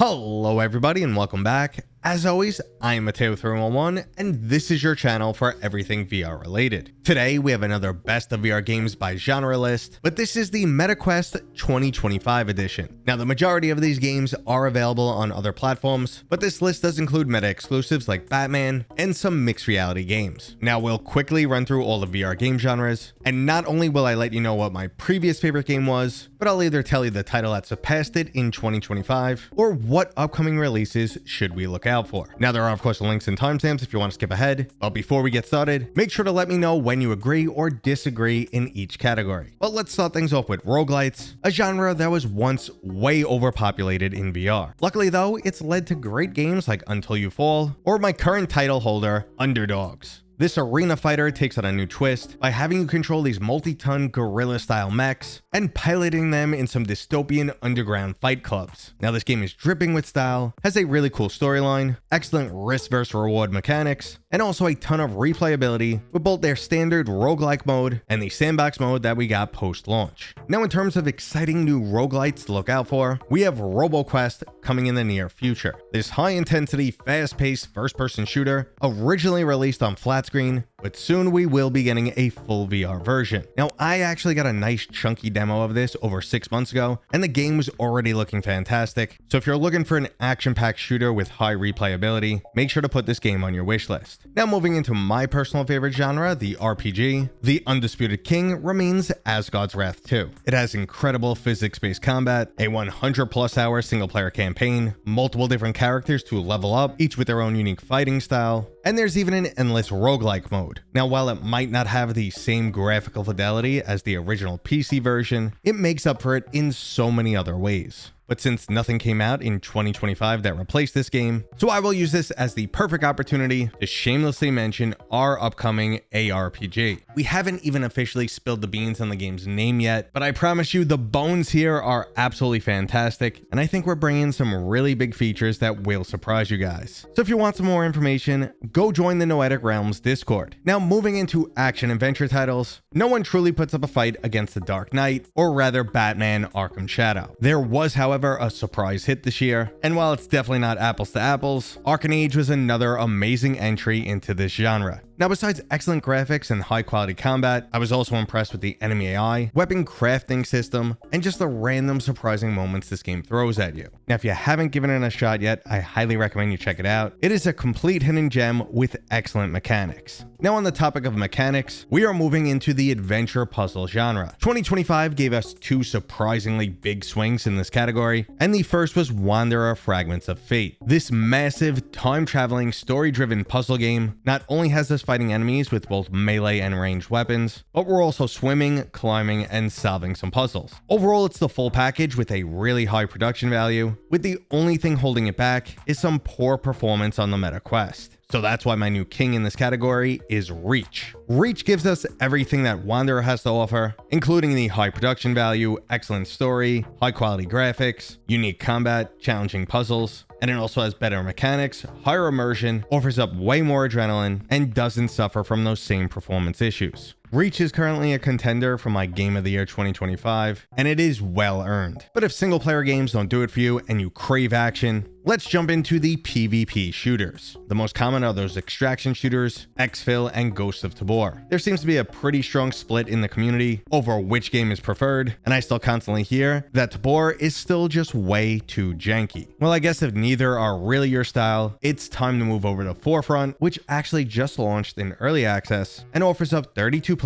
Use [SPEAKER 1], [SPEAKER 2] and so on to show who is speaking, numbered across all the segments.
[SPEAKER 1] Hello everybody and welcome back. As always, I'm Mateo311 and this is your channel for everything VR related. Today we have another best of VR games by genre list, but this is the MetaQuest 2025 edition. Now the majority of these games are available on other platforms, but this list does include meta exclusives like Batman and some mixed reality games. Now we'll quickly run through all the VR game genres, and not only will I let you know what my previous favorite game was, but I'll either tell you the title that surpassed it in 2025 or what upcoming releases should we look out for. Now there are of course links and timestamps if you want to skip ahead, but before we get started, make sure to let me know when you agree or disagree in each category. But let's start things off with roguelites, a genre that was once way overpopulated in VR. Luckily though, it's led to great games like Until You Fall or my current title holder, Underdogs. This arena fighter takes on a new twist by having you control these multi-ton gorilla-style mechs and piloting them in some dystopian underground fight clubs. Now this game is dripping with style, has a really cool storyline, excellent risk versus reward mechanics, and also a ton of replayability with both their standard roguelike mode and the Sandbox mode that we got post-launch. Now in terms of exciting new roguelites to look out for, we have RoboQuest coming in the near future. This high-intensity, fast-paced first-person shooter originally released on flat screen, but soon we will be getting a full VR version. Now, I actually got a nice chunky demo of this over 6 months ago, and the game was already looking fantastic. So if you're looking for an action-packed shooter with high replayability, make sure to put this game on your wish list. Now moving into my personal favorite genre, the RPG, the Undisputed King remains Asgard's Wrath 2. It has incredible physics-based combat, a 100+ hour single-player campaign, multiple different characters to level up, each with their own unique fighting style, and there's even an endless roguelike mode. Now, while it might not have the same graphical fidelity as the original PC version, it makes up for it in so many other ways. But since nothing came out in 2025 that replaced this game, so I will use this as the perfect opportunity to shamelessly mention our upcoming ARPG. We haven't even officially spilled the beans on the game's name yet, but I promise you the bones here are absolutely fantastic, and I think we're bringing some really big features that will surprise you guys. So if you want some more information, go join the Noetic Realms Discord. Now moving into action adventure titles, no one truly puts up a fight against the Dark Knight, or rather Batman Arkham Shadow. There was, however, a surprise hit this year, and while it's definitely not apples to apples, Arcanage was another amazing entry into this genre. Now besides excellent graphics and high quality combat, I was also impressed with the enemy AI, weapon crafting system, and just the random surprising moments this game throws at you. Now if you haven't given it a shot yet, I highly recommend you check it out. It is a complete hidden gem with excellent mechanics. Now on the topic of mechanics, we are moving into the adventure puzzle genre. 2025 gave us two surprisingly big swings in this category, and the first was Wanderer Fragments of Fate. This massive time-traveling story-driven puzzle game not only has us fighting enemies with both melee and ranged weapons, but we're also swimming, climbing, and solving some puzzles. Overall, it's the full package with a really high production value, with the only thing holding it back is some poor performance on the MetaQuest. So that's why my new king in this category is Reach. Reach gives us everything that Wanderer has to offer, including the high production value, excellent story, high quality graphics, unique combat, challenging puzzles, and it also has better mechanics, higher immersion, offers up way more adrenaline, and doesn't suffer from those same performance issues. Reach is currently a contender for my Game of the Year 2025, and it is well earned. But if single player games don't do it for you and you crave action, let's jump into the PvP shooters. The most common are those extraction shooters, Exfil, and Ghost of Tabor. There seems to be a pretty strong split in the community over which game is preferred, and I still constantly hear that Tabor is still just way too janky. Well, I guess if neither are really your style, it's time to move over to Forefront, which actually just launched in early access and offers up 32-player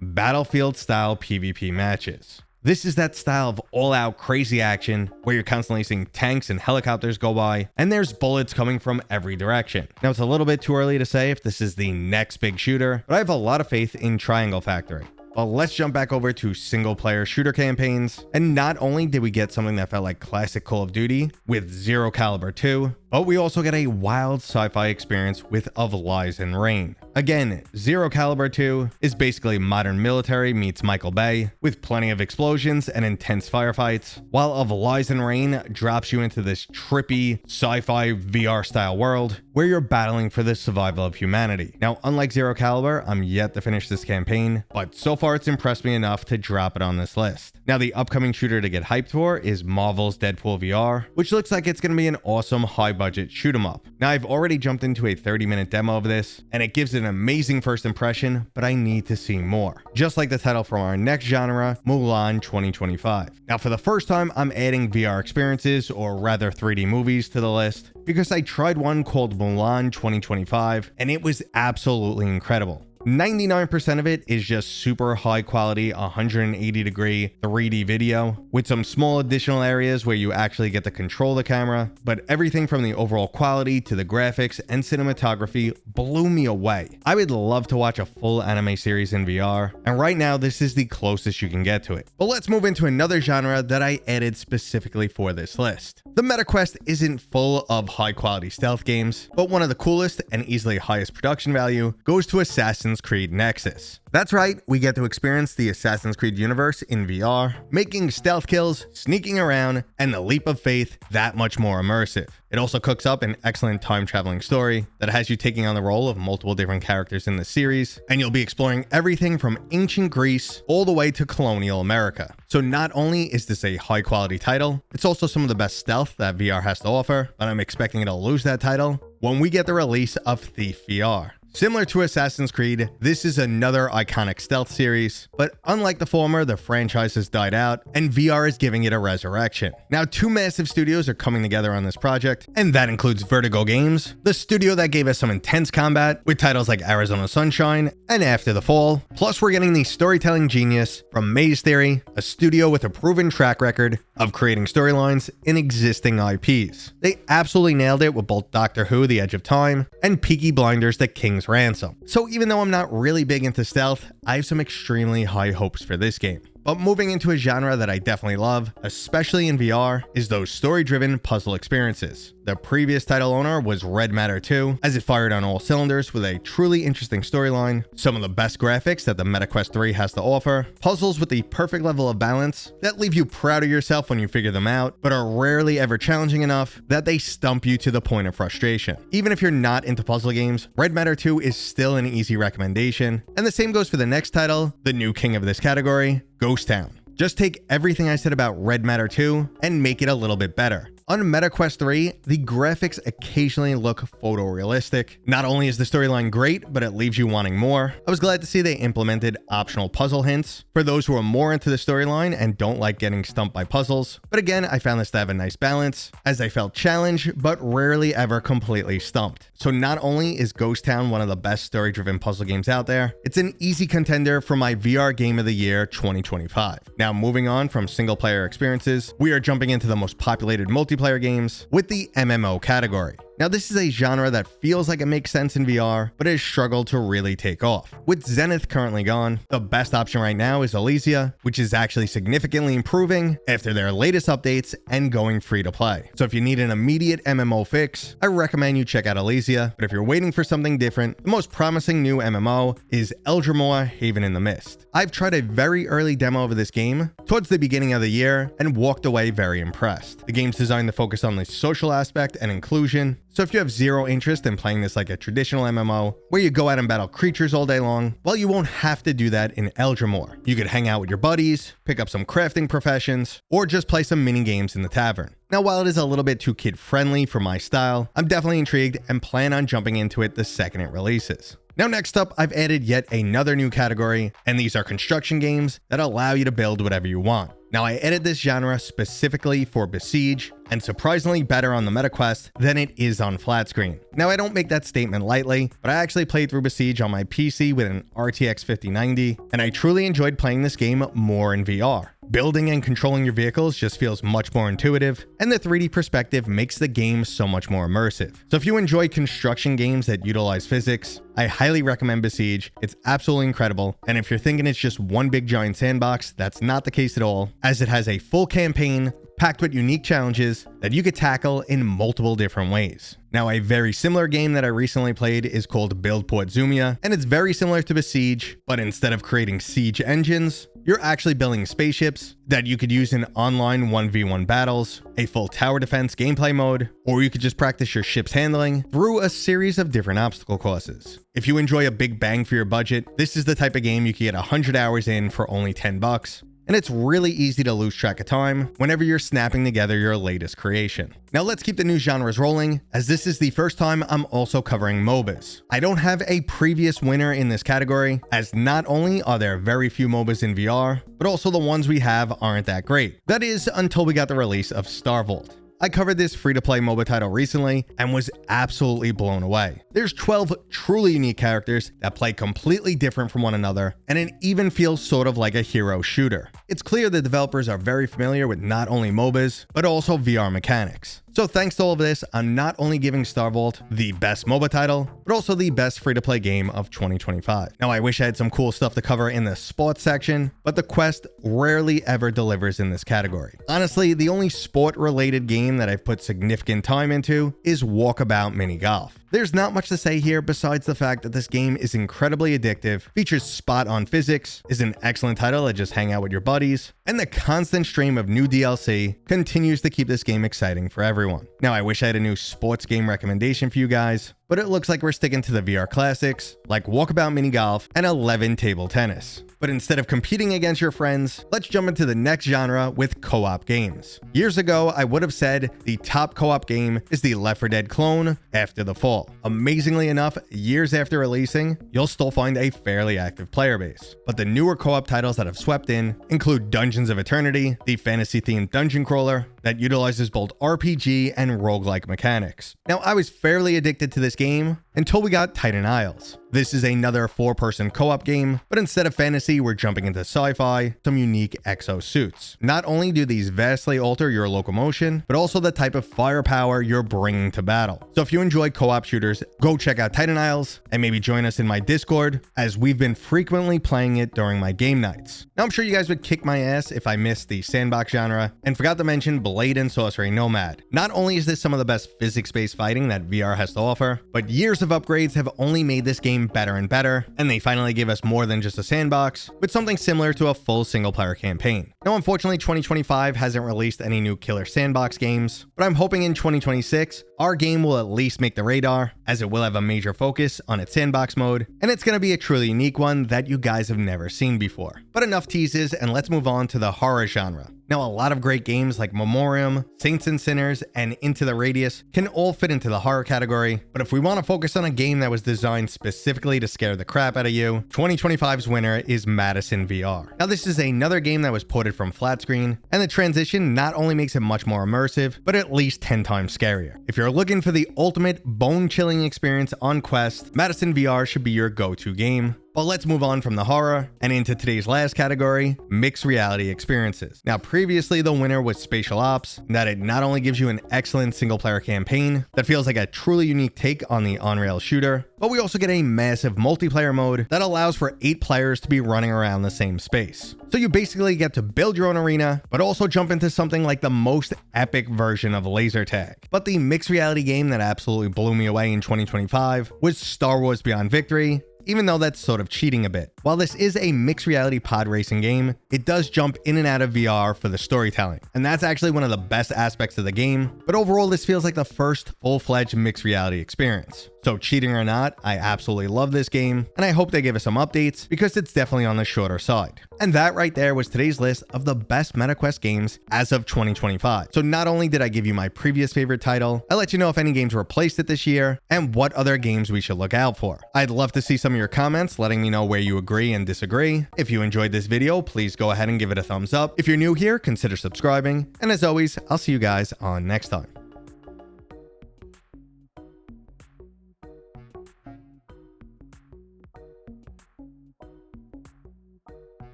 [SPEAKER 1] Battlefield-style PvP matches. This is that style of all-out crazy action where you're constantly seeing tanks and helicopters go by, and there's bullets coming from every direction. Now, it's a little bit too early to say if this is the next big shooter, but I have a lot of faith in Triangle Factory. Well, let's jump back over to single-player shooter campaigns, and not only did we get something that felt like classic Call of Duty with Zero Caliber 2, But we also get a wild sci-fi experience with Of Lies and Rain. Again, Zero Caliber 2 is basically modern military meets Michael Bay, with plenty of explosions and intense firefights, while Of Lies and Rain drops you into this trippy sci-fi VR style world where you're battling for the survival of humanity. Now, unlike Zero Caliber, I'm yet to finish this campaign, but so far it's impressed me enough to drop it on this list. Now, the upcoming shooter to get hyped for is Marvel's Deadpool VR, which looks like it's going to be an awesome high-budget shoot-'em-up. Now, I've already jumped into a 30-minute demo of this, and it gives an amazing first impression, but I need to see more. Just like the title from our next genre, Mulan 2025. Now, for the first time, I'm adding VR experiences, or rather 3D movies, to the list, because I tried one called Mulan 2025, and it was absolutely incredible. 99% of it is just super high quality 180 degree 3D video with some small additional areas where you actually get to control the camera, but everything from the overall quality to the graphics and cinematography blew me away. I would love to watch a full anime series in VR, and right now this is the closest you can get to it. But let's move into another genre that I added specifically for this list. The MetaQuest isn't full of high quality stealth games, but one of the coolest and easily highest production value goes to Assassin's Creed Nexus. That's right, we get to experience the Assassin's Creed universe in VR, making stealth kills, sneaking around, and the leap of faith that much more immersive. It also cooks up an excellent time-traveling story that has you taking on the role of multiple different characters in the series, and you'll be exploring everything from ancient Greece all the way to colonial America. So not only is this a high-quality title, it's also some of the best stealth that VR has to offer, but I'm expecting it'll lose that title when we get the release of Thief VR. Similar to Assassin's Creed, this is another iconic stealth series, but unlike the former, the franchise has died out, and VR is giving it a resurrection. Now, two massive studios are coming together on this project, and that includes Vertigo Games, the studio that gave us some intense combat with titles like Arizona Sunshine and After the Fall, plus we're getting the storytelling genius from Maze Theory, a studio with a proven track record of creating storylines in existing IPs. They absolutely nailed it with both Doctor Who: The Edge of Time and Peaky Blinders: The King's Ransom. So even though I'm not really big into stealth, I have some extremely high hopes for this game. But moving into a genre that I definitely love, especially in VR, is those story-driven puzzle experiences. The previous title owner was Red Matter 2, as it fired on all cylinders with a truly interesting storyline, some of the best graphics that the MetaQuest 3 has to offer, puzzles with the perfect level of balance that leave you proud of yourself when you figure them out, but are rarely ever challenging enough that they stump you to the point of frustration. Even if you're not into puzzle games, Red Matter 2 is still an easy recommendation, and the same goes for the next title, the new king of this category, Ghost Town. Just take everything I said about Red Matter 2 and make it a little bit better. On MetaQuest 3, the graphics occasionally look photorealistic. Not only is the storyline great, but it leaves you wanting more. I was glad to see they implemented optional puzzle hints for those who are more into the storyline and don't like getting stumped by puzzles. But again, I found this to have a nice balance, as I felt challenged, but rarely ever completely stumped. So not only is Ghost Town one of the best story-driven puzzle games out there, it's an easy contender for my VR Game of the Year 2025. Now, moving on from single-player experiences, we are jumping into the most populated multiplayer games with the MMO category. Now, this is a genre that feels like it makes sense in VR, but has struggled to really take off. With Zenith currently gone, the best option right now is Elysia, which is actually significantly improving after their latest updates and going free to play. So if you need an immediate MMO fix, I recommend you check out Elysia, but if you're waiting for something different, the most promising new MMO is Eldrimor Haven in the Mist. I've tried a very early demo of this game towards the beginning of the year and walked away very impressed. The game's designed to focus on the social aspect and inclusion, so if you have zero interest in playing this like a traditional MMO, where you go out and battle creatures all day long, well, you won't have to do that in Eldrimor. You could hang out with your buddies, pick up some crafting professions, or just play some mini games in the tavern. Now, while it is a little bit too kid-friendly for my style, I'm definitely intrigued and plan on jumping into it the second it releases. Now, next up, I've added yet another new category, and these are construction games that allow you to build whatever you want. Now, I added this genre specifically for Besiege, and surprisingly better on the MetaQuest than it is on flat screen. Now, I don't make that statement lightly, but I actually played through Besiege on my PC with an RTX 5090, and I truly enjoyed playing this game more in VR. Building and controlling your vehicles just feels much more intuitive, and the 3D perspective makes the game so much more immersive. So if you enjoy construction games that utilize physics, I highly recommend Besiege. It's absolutely incredible, and if you're thinking it's just one big giant sandbox, that's not the case at all, as it has a full campaign packed with unique challenges that you could tackle in multiple different ways. Now, a very similar game that I recently played is called Build Port Zumia, and it's very similar to Besiege, but instead of creating siege engines, you're actually building spaceships that you could use in online 1v1 battles, a full tower defense gameplay mode, or you could just practice your ship's handling through a series of different obstacle courses. If you enjoy a big bang for your budget, this is the type of game you can get 100 hours in for only $10. And it's really easy to lose track of time whenever you're snapping together your latest creation. Now let's keep the new genres rolling, as this is the first time I'm also covering MOBAs. I don't have a previous winner in this category, as not only are there very few MOBAs in VR, but also the ones we have aren't that great. That is until we got the release of Star Vault. I covered this free-to-play MOBA title recently and was absolutely blown away. There's 12 truly unique characters that play completely different from one another, and it even feels sort of like a hero shooter. It's clear the developers are very familiar with not only MOBAs, but also VR mechanics. So thanks to all of this, I'm not only giving Star Vault the best MOBA title, but also the best free-to-play game of 2025. Now, I wish I had some cool stuff to cover in the sports section, but the Quest rarely ever delivers in this category. Honestly, the only sport-related game that I've put significant time into is Walkabout Mini Golf. There's not much to say here besides the fact that this game is incredibly addictive, features spot-on physics, is an excellent title to just hang out with your buddies, and the constant stream of new DLC continues to keep this game exciting for everyone. Now, I wish I had a new sports game recommendation for you guys, but it looks like we're sticking to the VR classics like Walkabout Mini Golf and 11 Table Tennis. But instead of competing against your friends, let's jump into the next genre with co-op games. Years ago, I would have said the top co-op game is the Left 4 Dead clone, After the Fall. Amazingly enough, years after releasing, you'll still find a fairly active player base. But the newer co-op titles that have swept in include Dungeons of Eternity, the fantasy-themed dungeon crawler that utilizes both RPG and roguelike mechanics. Now, I was fairly addicted to this game until we got Titan Isles. This is another 4-person co-op game, but instead of fantasy, we're jumping into sci-fi, some unique exosuits. Not only do these vastly alter your locomotion, but also the type of firepower you're bringing to battle. So if you enjoy co-op shooters, go check out Titan Isles and maybe join us in my Discord, as we've been frequently playing it during my game nights. Now, I'm sure you guys would kick my ass if I missed the Sandbox genre and forgot to mention Blade and Sorcery Nomad. Not only is this some of the best physics-based fighting that VR has to offer, but years of upgrades have only made this game better and better, and they finally gave us more than just a sandbox, with something similar to a full single-player campaign. Now, unfortunately, 2025 hasn't released any new killer sandbox games, but I'm hoping in 2026, our game will at least make the radar, as it will have a major focus on its sandbox mode, and it's going to be a truly unique one that you guys have never seen before. But enough teases, and let's move on to the horror genre. Now, a lot of great games like Memoriam, Saints and Sinners, and Into the Radius can all fit into the horror category, but if we want to focus on a game that was designed specifically to scare the crap out of you, 2025's winner is Madison VR. Now, this is another game that was ported from flat screen, and the transition not only makes it much more immersive, but at least 10 times scarier. If you're looking for the ultimate bone-chilling experience on Quest, Madison VR should be your go-to game. But let's move on from the horror and into today's last category, mixed reality experiences. Now, previously the winner was Spatial Ops, that it not only gives you an excellent single-player campaign that feels like a truly unique take on the on-rail shooter, but we also get a massive multiplayer mode that allows for 8 players to be running around the same space. So you basically get to build your own arena, but also jump into something like the most epic version of laser tag. But the mixed reality game that absolutely blew me away in 2025 was Star Wars Beyond Victory, even though that's sort of cheating a bit. While this is a mixed reality pod racing game, it does jump in and out of VR for the storytelling, and that's actually one of the best aspects of the game, but overall this feels like the first full-fledged mixed reality experience. So cheating or not, I absolutely love this game, and I hope they give us some updates because it's definitely on the shorter side. And that right there was today's list of the best MetaQuest games as of 2025. So not only did I give you my previous favorite title, I let you know if any games replaced it this year and what other games we should look out for. I'd love to see some of your comments letting me know where you agree and disagree. If you enjoyed this video, please go ahead and give it a thumbs up. If you're new here, consider subscribing. And as always, I'll see you guys on next time.